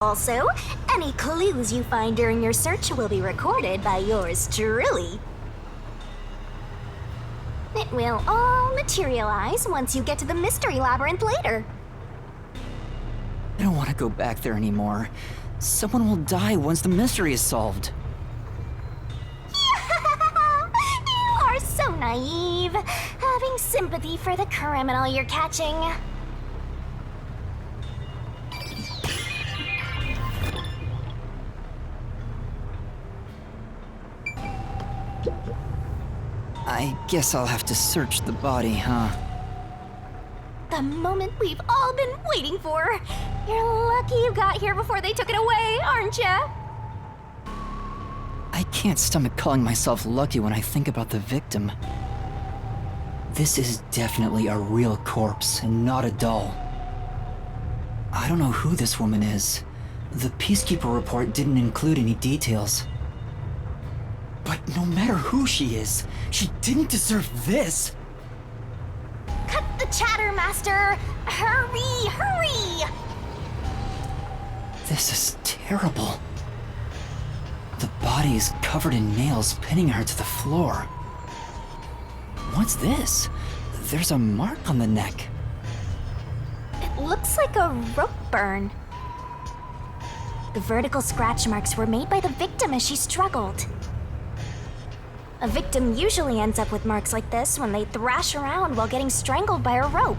Also, any clues you find during your search will be recorded by yours truly. It will all materialize once you get to the Mystery Labyrinth later. I don't want to go back there anymore. Someone will die once the mystery is solved. You are so naive, having sympathy for the criminal you're catching. I guess I'll have to search the body, huh? The moment we've all been waiting for. You're lucky you got here before they took it away, aren't ya? I can't stomach calling myself lucky when I think about the victim. This is definitely a real corpse and not a doll. I don't know who this woman is. The Peacekeeper report didn't include any details. But no matter who she is, she didn't deserve this! Cut the chatter, Master! Hurry, hurry! This is terrible. The body is covered in nails pinning her to the floor. What's this? There's a mark on the neck. It looks like a rope burn. The vertical scratch marks were made by the victim as she struggled. A victim usually ends up with marks like this when they thrash around while getting strangled by a rope.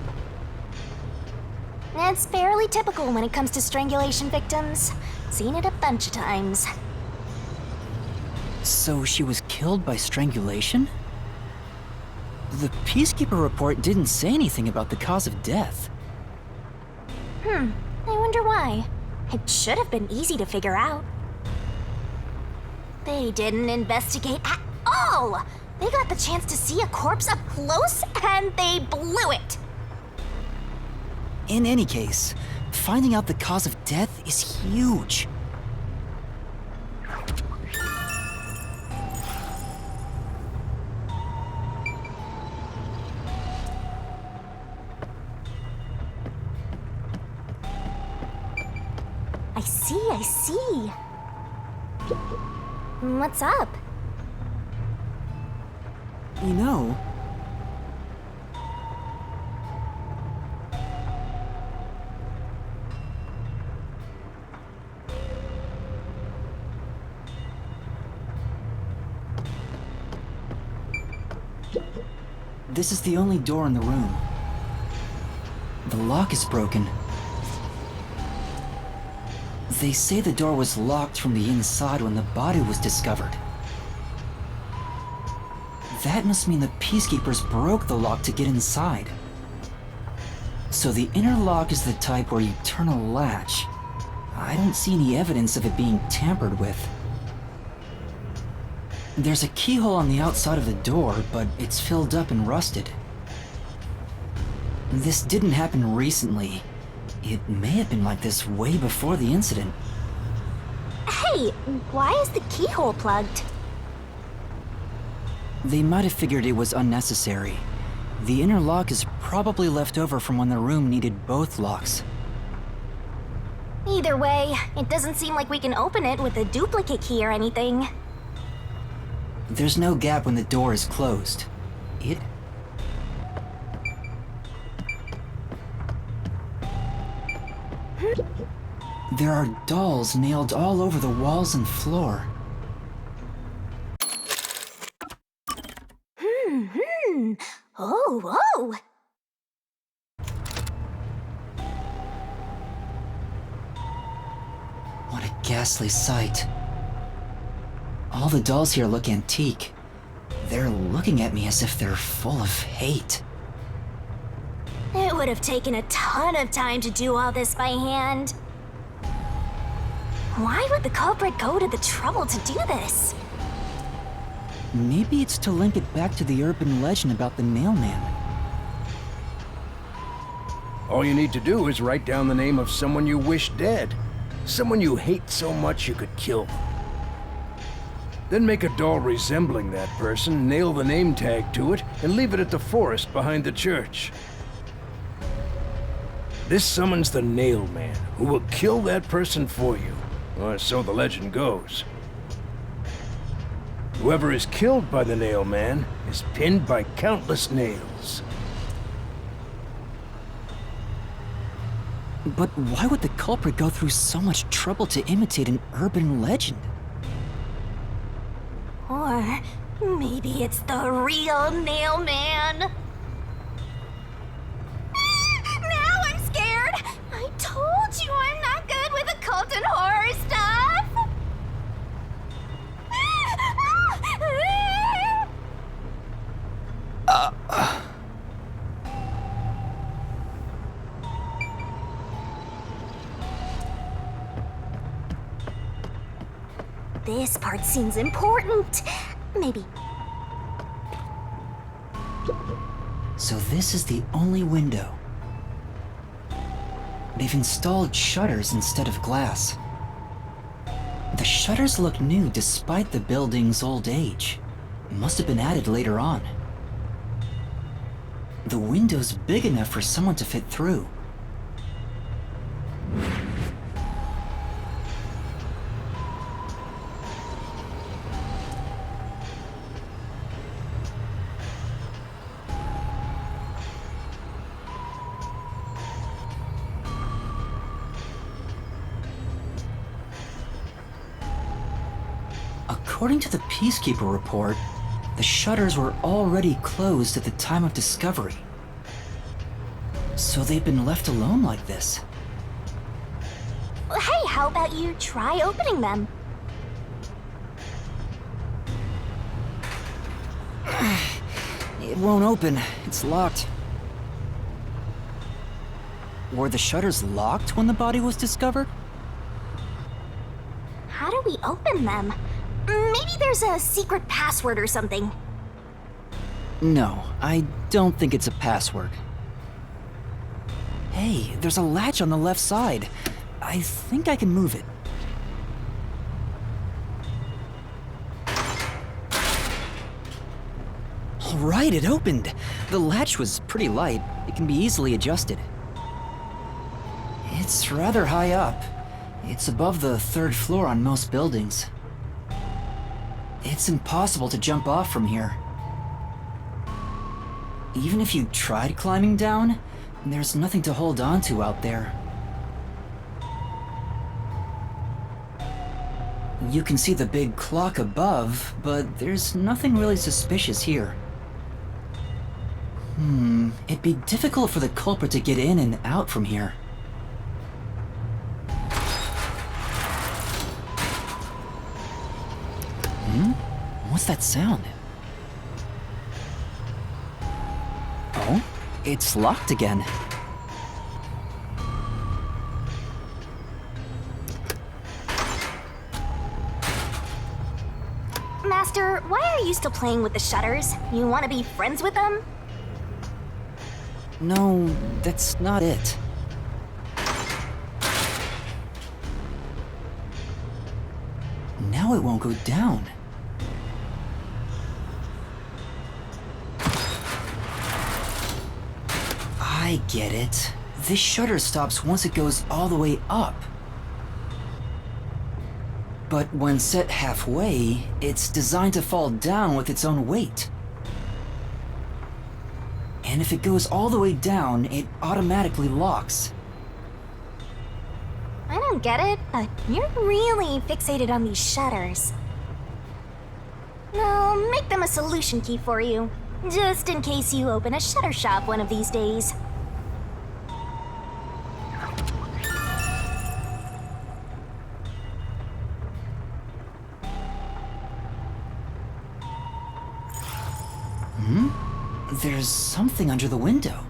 It's fairly typical when it comes to strangulation victims. Seen it a bunch of times. So she was killed by strangulation? The Peacekeeper report didn't say anything about the cause of death. I wonder why. It should have been easy to figure out. They didn't investigate at all! They got the chance to see a corpse up close, and they blew it! In any case, finding out the cause of death is huge. I see. What's up? You know, this is the only door in the room. The lock is broken. They say the door was locked from the inside when the body was discovered. That must mean the Peacekeepers broke the lock to get inside. So the inner lock is the type where you turn a latch. I don't see any evidence of it being tampered with. There's a keyhole on the outside of the door, but it's filled up and rusted. This didn't happen recently. It may have been like this way before the incident. Hey, why is the keyhole plugged? They might have figured it was unnecessary. The inner lock is probably left over from when the room needed both locks. Either way, it doesn't seem like we can open it with a duplicate key or anything. There's no gap when the door is closed. There are dolls nailed all over the walls and floor. Oh. What a ghastly sight. All the dolls here look antique. They're looking at me as if they're full of hate. It would have taken a ton of time to do all this by hand. Why would the culprit go to the trouble to do this? Maybe it's to link it back to the urban legend about the mailman. All you need to do is write down the name of someone you wish dead. Someone you hate so much you could kill them. Then make a doll resembling that person, nail the name tag to it, and leave it at the forest behind the church. This summons the Nail Man, who will kill that person for you. Or so the legend goes. Whoever is killed by the Nail Man is pinned by countless nails. But why would the culprit go through so much trouble to imitate an urban legend? Or maybe it's the real Nail Man. Now I'm scared! I told you I'm not good with occult and horror stuff! This part seems important. Maybe. So this is the only window. They've installed shutters instead of glass. The shutters look new despite the building's old age. Must have been added later on. The window's big enough for someone to fit through. According to the Peacekeeper report, the shutters were already closed at the time of discovery. So they've been left alone like this. Hey, how about you try opening them? It won't open. It's locked. Were the shutters locked when the body was discovered? How do we open them? Maybe there's a secret password or something. No, I don't think it's a password. Hey, there's a latch on the left side. I think I can move it. All right, it opened. The latch was pretty light. It can be easily adjusted. It's rather high up. It's above the 3rd floor on most buildings. It's impossible to jump off from here. Even if you tried climbing down, there's nothing to hold on to out there. You can see the big clock above, but there's nothing really suspicious here. It'd be difficult for the culprit to get in and out from here. What's that sound? Oh, it's locked again. Master, why are you still playing with the shutters? You want to be friends with them? No, that's not it. Now it won't go down. I get it. This shutter stops once it goes all the way up. But when set halfway, it's designed to fall down with its own weight. And if it goes all the way down, it automatically locks. I don't get it, but you're really fixated on these shutters. I'll make them a solution key for you, just in case you open a shutter shop one of these days. There's something under the window.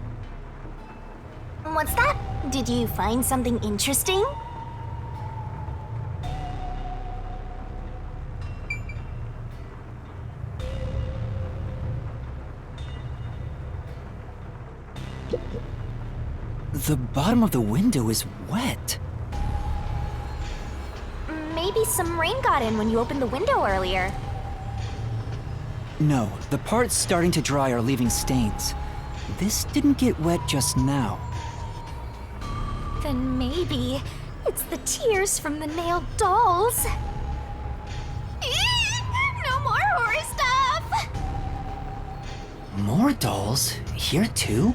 What's that? Did you find something interesting? The bottom of the window is wet. Maybe some rain got in when you opened the window earlier. No, the parts starting to dry are leaving stains. This didn't get wet just now. Then maybe it's the tears from the nailed dolls. No more horror stuff! More dolls? Here too?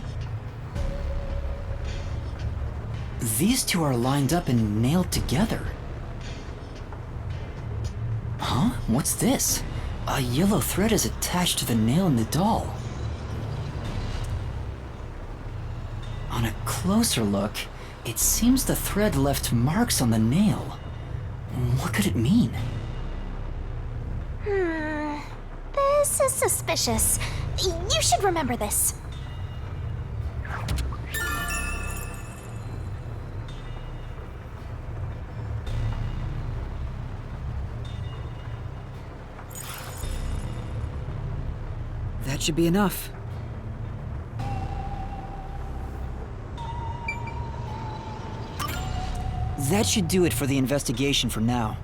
These two are lined up and nailed together. Huh? What's this? A yellow thread is attached to the nail in the doll. On a closer look, it seems the thread left marks on the nail. What could it mean? This is suspicious. You should remember this. That should be enough. That should do it for the investigation for now.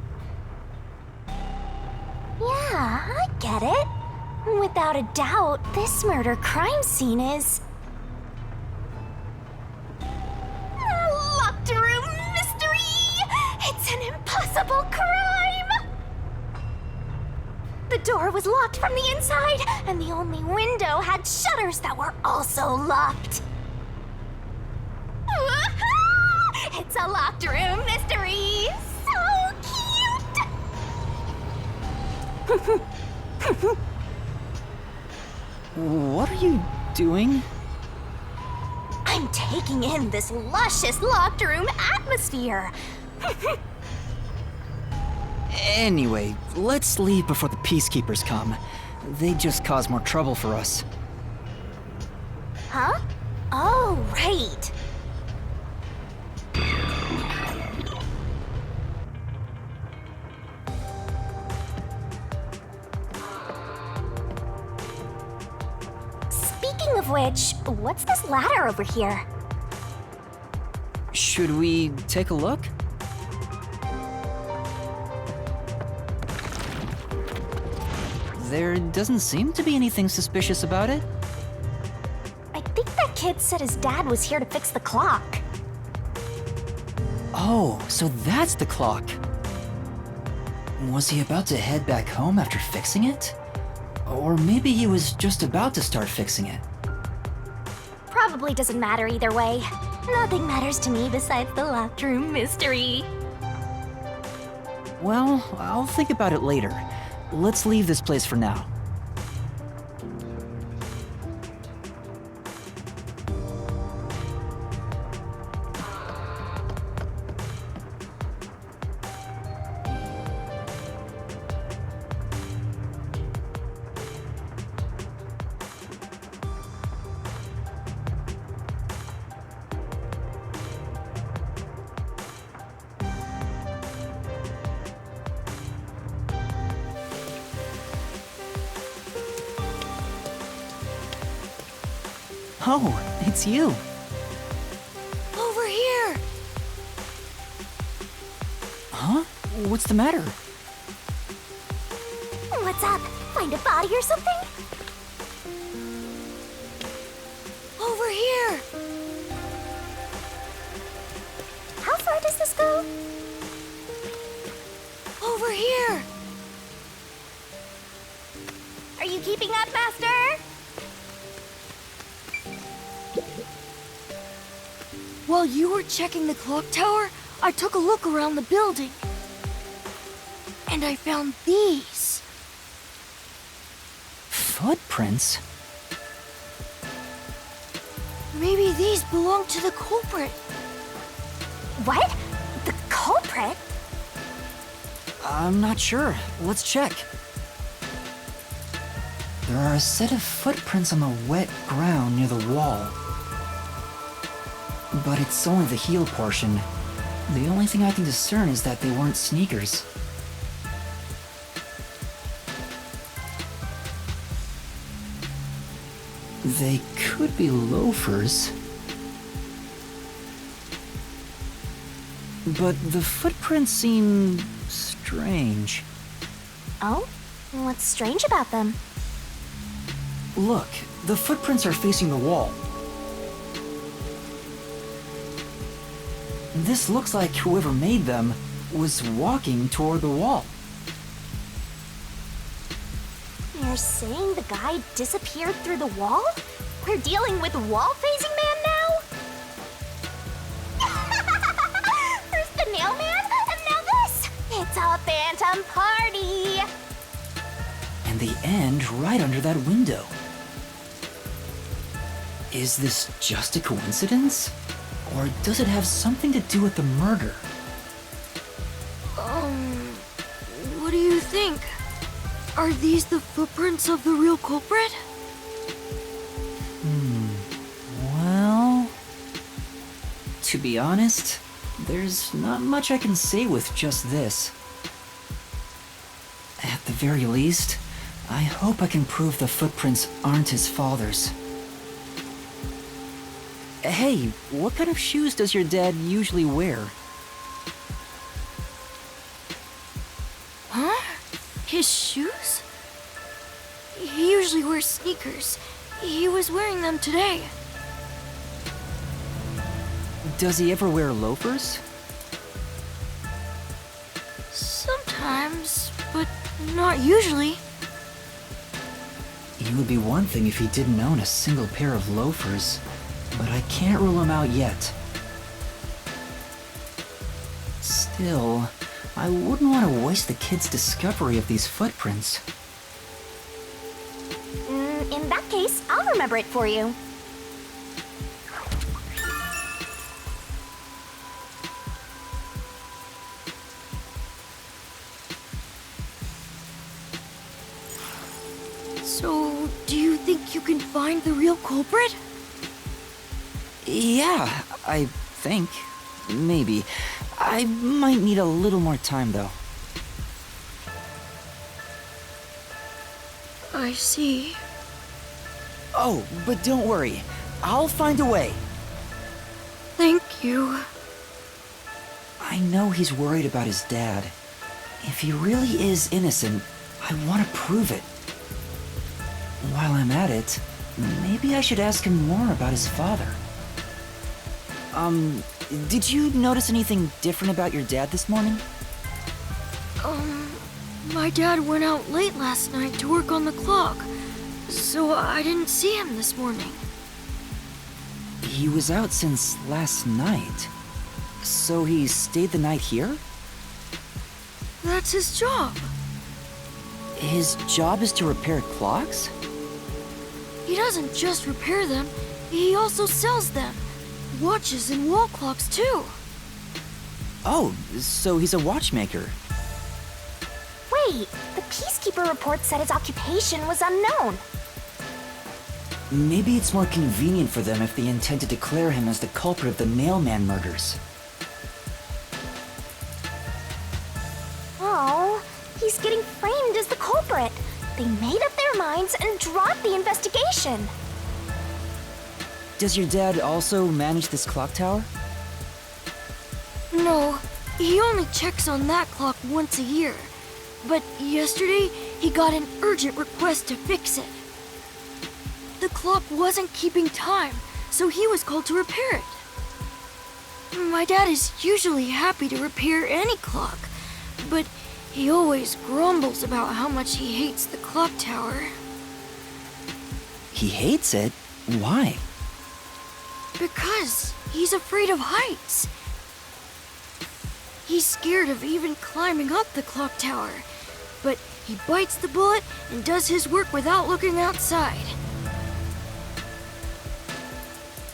Yeah, I get it. Without a doubt, this murder crime scene is... Locked room mystery! It's an impossible crime! The door was locked from the inside, and the only window had shutters that were also locked. It's a locked room mystery! So cute! What are you doing? I'm taking in this luscious locked room atmosphere. Anyway, let's leave before the Peacekeepers come. They just cause more trouble for us. Huh? Oh, right. Speaking of which, what's this ladder over here? Should we take a look? There doesn't seem to be anything suspicious about it. I think that kid said his dad was here to fix the clock. Oh, so that's the clock. Was he about to head back home after fixing it? Or maybe he was just about to start fixing it. Probably doesn't matter either way. Nothing matters to me besides the locked room mystery. Well, I'll think about it later. Let's leave this place for now. Oh, it's you. Over here! Huh? What's the matter? What's up? Find a body or something? Over here! How far does this go? Over here! Are you keeping up, Master? While you were checking the clock tower, I took a look around the building. And I found these. Footprints? Maybe these belong to the culprit. What? The culprit? I'm not sure. Let's check. There are a set of footprints on the wet ground near the wall. But it's only the heel portion. The only thing I can discern is that they weren't sneakers. They could be loafers. But the footprints seem strange. Oh? What's strange about them? Look, the footprints are facing the wall. This looks like whoever made them was walking toward the wall. You're saying the guy disappeared through the wall? We're dealing with wall-phasing man now? First the nail man, and now this! It's a phantom party! And they end right under that window. Is this just a coincidence? Or does it have something to do with the murder? What do you think? Are these the footprints of the real culprit? Well... To be honest, there's not much I can say with just this. At the very least, I hope I can prove the footprints aren't his father's. Hey, what kind of shoes does your dad usually wear? Huh? His shoes? He usually wears sneakers. He was wearing them today. Does he ever wear loafers? Sometimes, but not usually. It would be one thing if he didn't own a single pair of loafers, but I can't rule him out yet. Still, I wouldn't want to waste the kid's discovery of these footprints. In that case, I'll remember it for you. So, do you think you can find the real culprit? Yeah, I think. Maybe. I might need a little more time, though. I see. Oh, but don't worry. I'll find a way. Thank you. I know he's worried about his dad. If he really is innocent, I want to prove it. While I'm at it, maybe I should ask him more about his father. Did you notice anything different about your dad this morning? My dad went out late last night to work on the clock, so I didn't see him this morning. He was out since last night. So he stayed the night here? That's his job. His job is to repair clocks? He doesn't just repair them, he also sells them. Watches and wall clocks, too. Oh, so he's a watchmaker. Wait, the Peacekeeper report said his occupation was unknown. Maybe it's more convenient for them if they intend to declare him as the culprit of the Nailman murders. Oh, he's getting framed as the culprit. They made up their minds and dropped the investigation. Does your dad also manage this clock tower? No, he only checks on that clock once a year. But yesterday, he got an urgent request to fix it. The clock wasn't keeping time, so he was called to repair it. My dad is usually happy to repair any clock, but he always grumbles about how much he hates the clock tower. He hates it? Why? Because he's afraid of heights. He's scared of even climbing up the clock tower, but he bites the bullet and does his work without looking outside.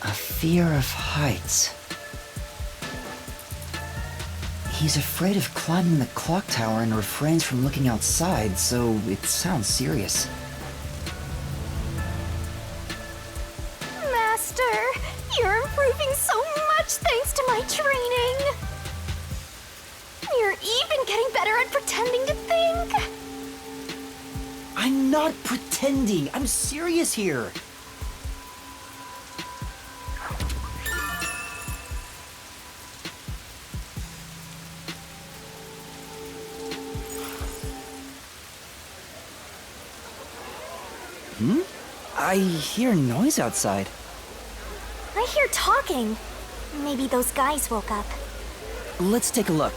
A fear of heights. He's afraid of climbing the clock tower and refrains from looking outside, so it sounds serious. Master, you're improving so much thanks to my training. You're even getting better at pretending to think. I'm not pretending. I'm serious here. I hear noise outside. I hear talking. Maybe those guys woke up. Let's take a look.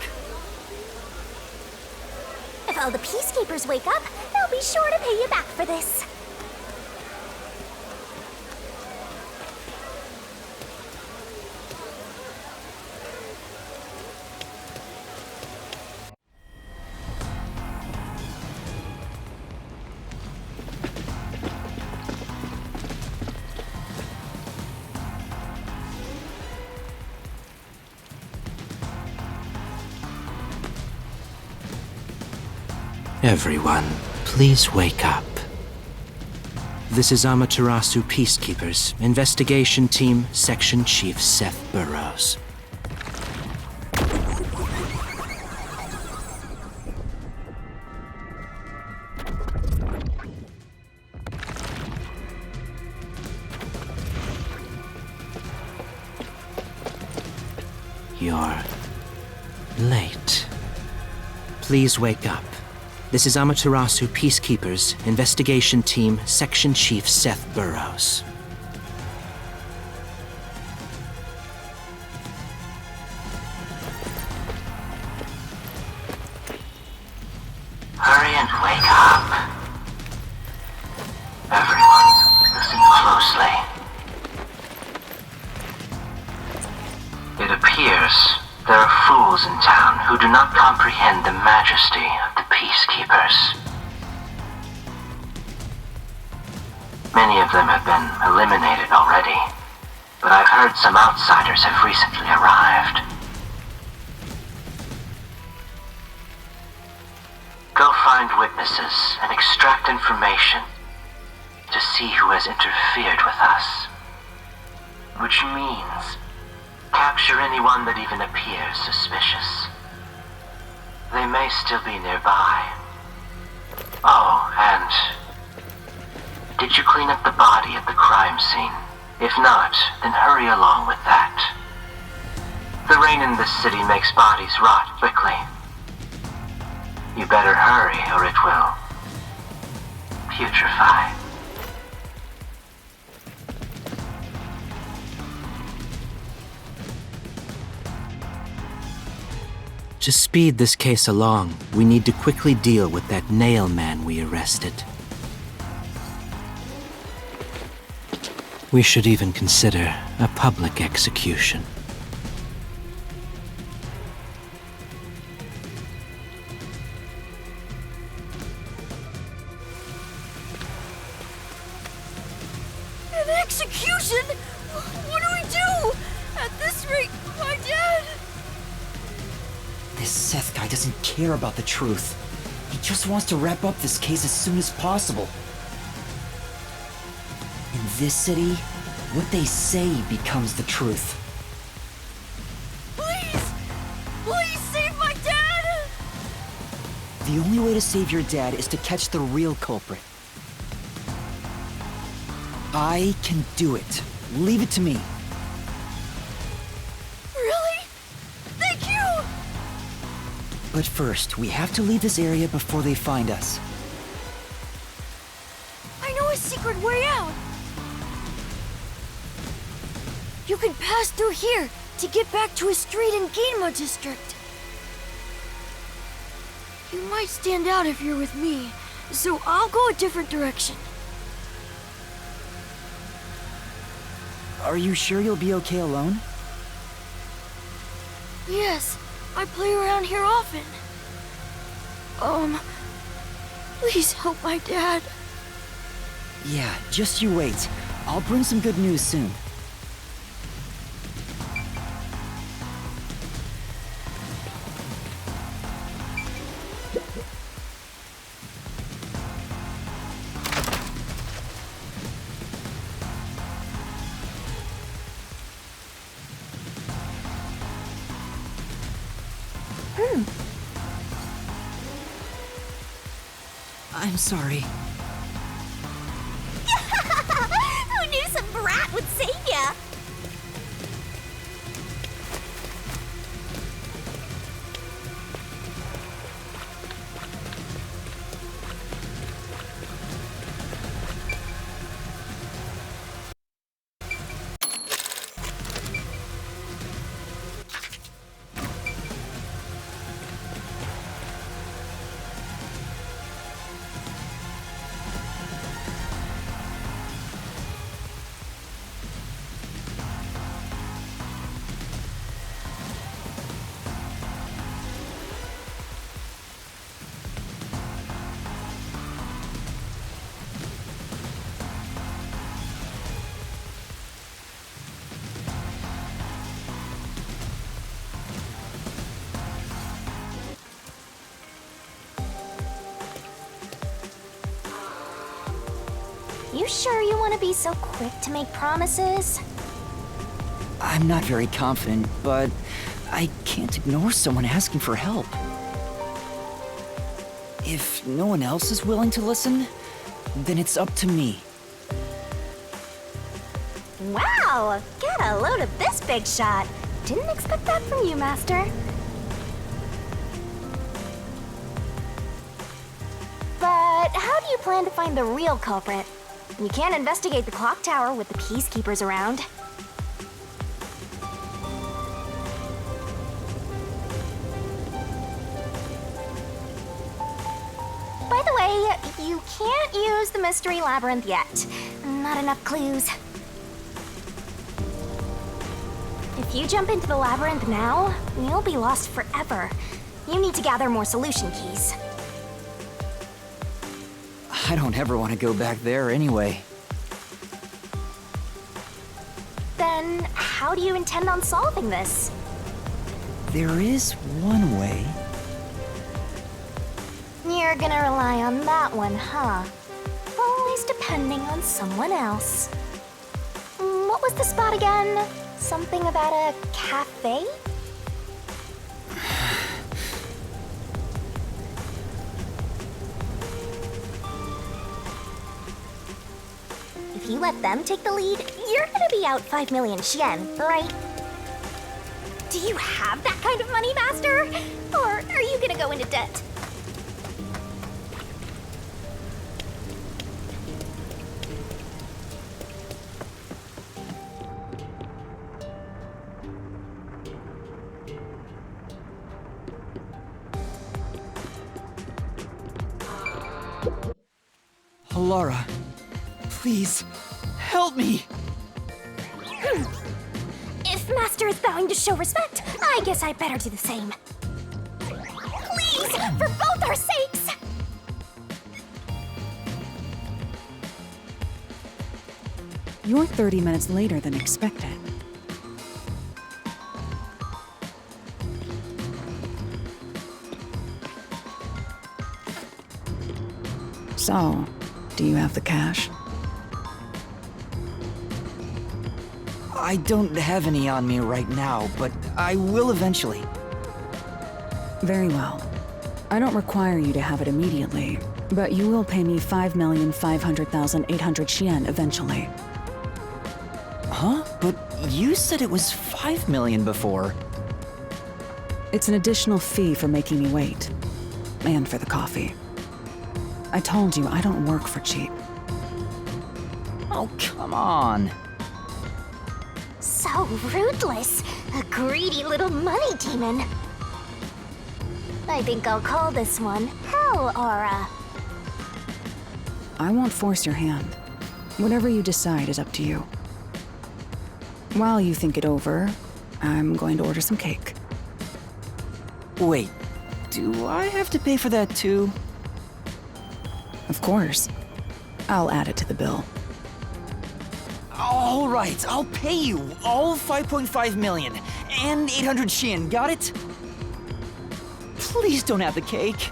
If all the Peacekeepers wake up, they'll be sure to pay you back for this. Everyone, please wake up. This is Amaterasu Peacekeepers, Investigation Team, Section Chief Seth Burrows. You're late. Please wake up. This is Amaterasu Peacekeepers, Investigation Team, Section Chief Seth Burrows. Hurry and wake up. Everyone, listen closely. It appears there are fools in town who do not comprehend the majesty of the Peacekeepers. Many of them have been eliminated already, but I've heard some outsiders have recently arrived. Go find witnesses and extract information to see who has interfered with us. Which means capture anyone that even appears suspicious. They may still be nearby. Oh, and did you clean up the body at the crime scene? If not, then hurry along with that. The rain in this city makes bodies rot quickly. You better hurry or it will putrefy. To speed this case along, we need to quickly deal with that nail man we arrested. We should even consider a public execution. An execution? What do we do? At this rate, my dad... This Seth guy doesn't care about the truth. He just wants to wrap up this case as soon as possible. In this city, what they say becomes the truth. Please! Please save my dad! The only way to save your dad is to catch the real culprit. I can do it. Leave it to me. Really? Thank you! But first, we have to leave this area before they find us. I know a secret way out. You can pass through here to get back to a street in Ginma District. You might stand out if you're with me, so I'll go a different direction. Are you sure you'll be okay alone? Yes, I play around here often. Please help my dad. Yeah, just you wait. I'll bring some good news soon. I'm sorry. Who knew some brat would save ya? you sure you want to be so quick to make promises? I'm not very confident, but I can't ignore someone asking for help. If no one else is willing to listen, then it's up to me. Wow! Get a load of this big shot. Didn't expect that from you, Master. But how do you plan to find the real culprit? You can't investigate the clock tower with the Peacekeepers around. By the way, you can't use the Mystery Labyrinth yet. Not enough clues. If you jump into the labyrinth now, you'll be lost forever. You need to gather more solution keys. I don't ever want to go back there anyway. Then, how do you intend on solving this? There is one way. You're gonna rely on that one, huh? Always depending on someone else. What was the spot again? Something about a cafe? If you let them take the lead, you're gonna be out 5 million yen, right? Do you have that kind of money, Master? Or are you gonna go into debt? Alara, please, help me! If Master is vowing to show respect, I guess I better do the same. Please, for both our sakes! You're 30 minutes later than expected. So, do you have the cash? I don't have any on me right now, but I will eventually. Very well. I don't require you to have it immediately, but you will pay me 5,500,800 yen eventually. Huh? But you said it was 5 million before. It's an additional fee for making me wait. And for the coffee. I told you I don't work for cheap. Oh, come on. So ruthless. A greedy little money demon. I think I'll call this one Hell Aura. I won't force your hand. Whatever you decide is up to you. While you think it over, I'm going to order some cake. Wait, do I have to pay for that too? Of course. I'll add it to the bill. All right, I'll pay you all 5.5 million and 800 Shin, got it? Please don't have the cake.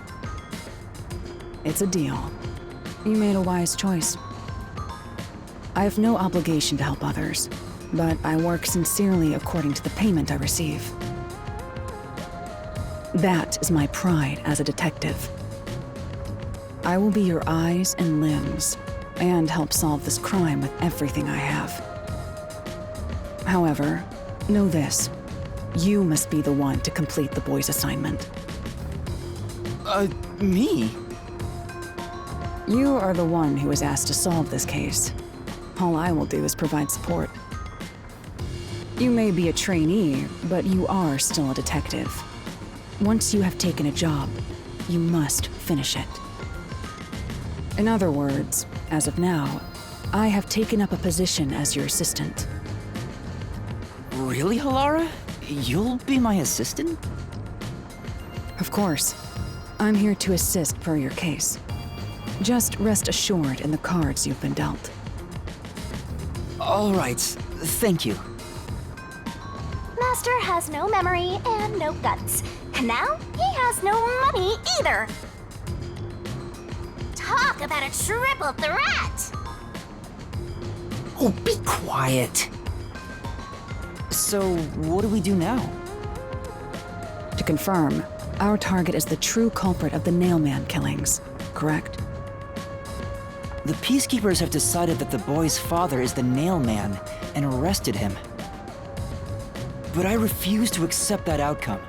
It's a deal. You made a wise choice. I have no obligation to help others, but I work sincerely according to the payment I receive. That is my pride as a detective. I will be your eyes and limbs, and help solve this crime with everything I have. However, know this. You must be the one to complete the boy's assignment. Me? You are the one who was asked to solve this case. All I will do is provide support. You may be a trainee, but you are still a detective. Once you have taken a job, you must finish it. In other words, as of now, I have taken up a position as your assistant. Really, Halara? You'll be my assistant? Of course. I'm here to assist per your case. Just rest assured in the cards you've been dealt. All right, thank you. Master has no memory and no guts. And now he has no money either. Talk about a triple threat! Oh, be quiet. So, what do we do now? To confirm, our target is the true culprit of the Nailman killings, correct? The Peacekeepers have decided that the boy's father is the Nailman and arrested him. But I refuse to accept that outcome.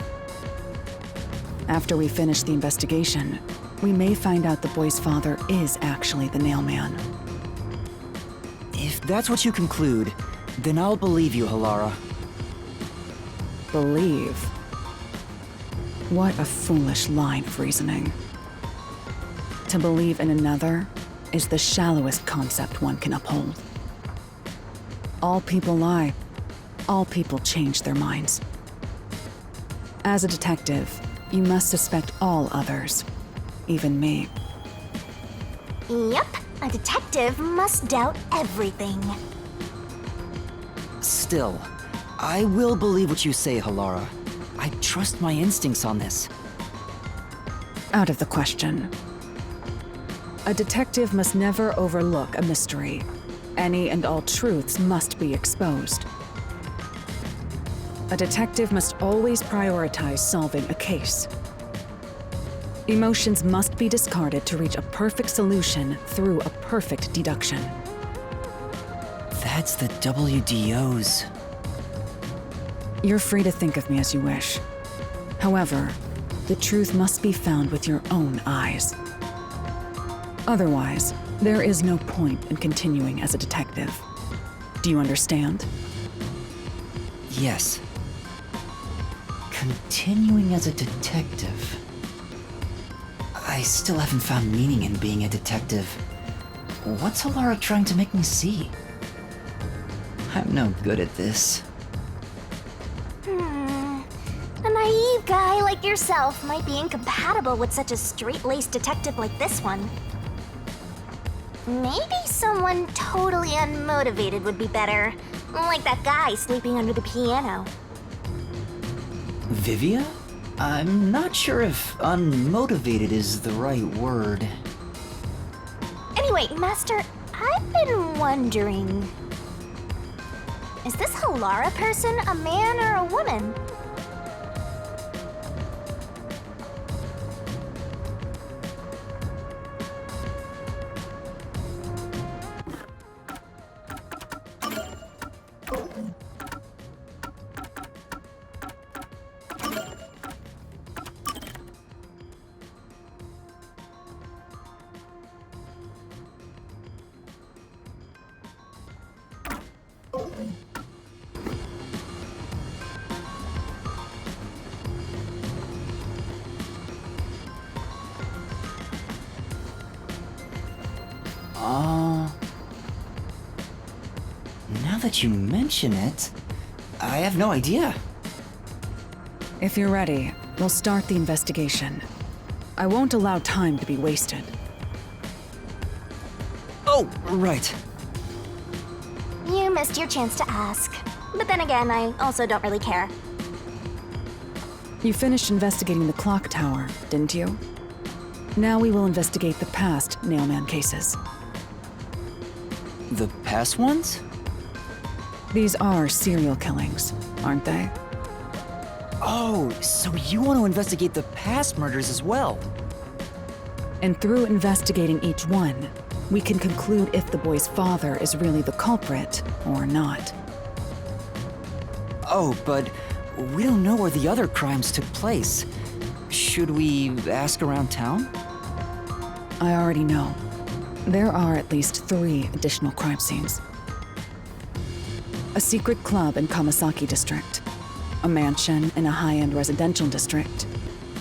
After we finish the investigation, we may find out the boy's father is actually the Nailman. If that's what you conclude, then I'll believe you, Halara. Believe? What a foolish line of reasoning. To believe in another is the shallowest concept one can uphold. All people lie. All people change their minds. As a detective, you must suspect all others, even me. Yep, a detective must doubt everything. Still, I will believe what you say, Halara. I trust my instincts on this. Out of the question. A detective must never overlook a mystery. Any and all truths must be exposed. A detective must always prioritize solving a case. Emotions must be discarded to reach a perfect solution through a perfect deduction. That's the WDO's. You're free to think of me as you wish. However, the truth must be found with your own eyes. Otherwise, there is no point in continuing as a detective. Do you understand? Yes. Continuing as a detective. I still haven't found meaning in being a detective. What's Halara trying to make me see? I'm no good at this. A naive guy like yourself might be incompatible with such a straight-laced detective like this one. Maybe someone totally unmotivated would be better. Like that guy sleeping under the piano. Vivia? I'm not sure if unmotivated is the right word. Anyway, Master, I've been wondering... Is this Halara person a man or a woman? Now that you mention it, I have no idea. If you're ready, we'll start the investigation. I won't allow time to be wasted. Oh, right. You missed your chance to ask. But then again, I also don't really care. You finished investigating the clock tower, didn't you? Now we will investigate the past Nailman cases. The past ones? These are serial killings, aren't they? Oh, so you want to investigate the past murders as well? And through investigating each one, we can conclude if the boy's father is really the culprit or not. Oh, but we don't know where the other crimes took place. Should we ask around town? I already know. There are at least 3 additional crime scenes. A secret club in Kamasaki district, a mansion in a high-end residential district,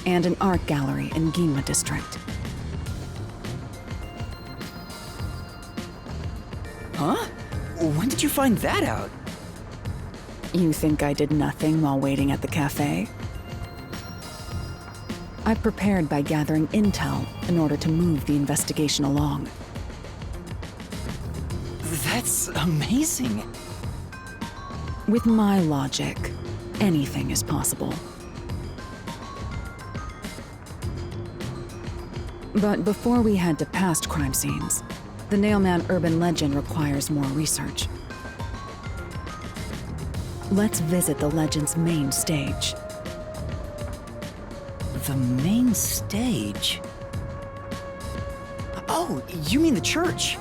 and an art gallery in Ginma district. Huh? When did you find that out? You think I did nothing while waiting at the cafe? I prepared by gathering intel in order to move the investigation along. That's amazing. With my logic, anything is possible. But before we head to past crime scenes, the Nailman urban legend requires more research. Let's visit the legend's main stage. The main stage? Oh, you mean the church?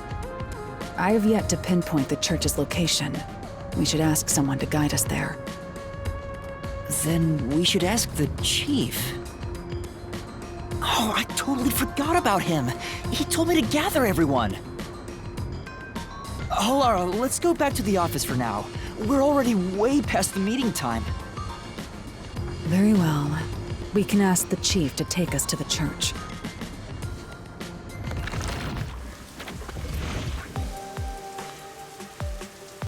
I have yet to pinpoint the church's location. We should ask someone to guide us there. Then we should ask the chief. Oh, I totally forgot about him. He told me to gather everyone. Lara, let's go back to the office for now. We're already way past the meeting time. Very well. We can ask the chief to take us to the church.